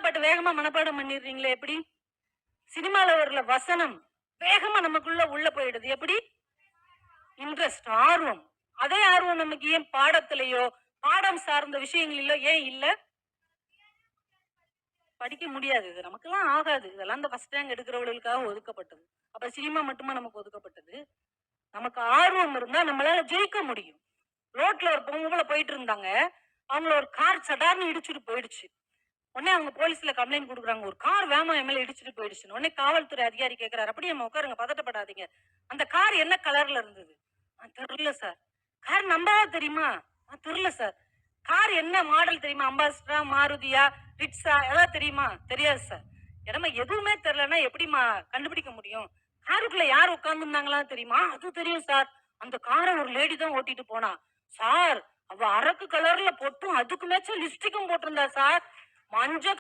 பாட்டு வேகமா மனப்பாடம் பண்ணிடுறீங்களே எப்படி? சினிமால வரல வசனம் வேகமா நமக்குள்ள உள்ள போயிடுது. எப்படி? இன்ட்ரெஸ்ட், ஆர்வம். அதே ஆர்வம் நமக்கு ஏன் பாடத்திலேயோ, பாடம் சார்ந்த விஷயங்களிலோ ஏன் இல்ல? படிக்க முடியாது. இது நமக்கெல்லாம் ஆகாது. இதெல்லாம் இந்த ஃபர்ஸ்ட் ரேங்க் எடுக்கிறவர்களுக்காக ஒதுக்கப்பட்டது. அப்ப சினிமா மட்டுமா நமக்கு ஒதுக்கப்பட்டது? நமக்கு ஆர்வம் இருந்தா நம்மளால ஜெயிக்க முடியும். ரோட்ல ஒரு பொம்பள போயிட்டு இருந்தாங்க. அவங்கள ஒரு கார் சடார்ன்னு இடிச்சுட்டு போயிடுச்சு. உடனே அவங்க போலீஸ்ல கம்ப்ளைண்ட் குடுக்குறாங்க. ஒரு கார் வேகமா என் மேல இடிச்சுட்டு போயிடுச்சுன்னு. உடனே காவல்துறை அதிகாரி கேட்கிறாரு, "அப்படியேம்மா உட்காருங்க, பதட்டப்படாதீங்க. அந்த கார் என்ன கலர்ல இருந்தது?" தெரியல சார்." "கார் நம்பரா தெரியுமா?" தெரியல சார்." "கார் என்ன மாடல் தெரியுமா? அம்பாஸ்டரா, மாருதியா, ரிட்ஸா ஏதாவது தெரியுமா?" "தெரியாது சார்." "என்னம்மா எதுவுமே தெரியலன்னா எப்படிம்மா கண்டுபிடிக்க முடியும்?" "காருக்குள்ள யார் உட்கார்ந்திருந்தாங்களான்னு தெரியுமா?" "அது தெரியும் சார். அந்த கார ஒரு லேடி தான் ஓட்டிட்டு போனா." "சார், அவ அரக்கு கலர்ல பொட்டும் அதுக்கு மேட்சா லிப்ஸ்டிக்கும் போட்டிருந்தா சார். மஞ்ச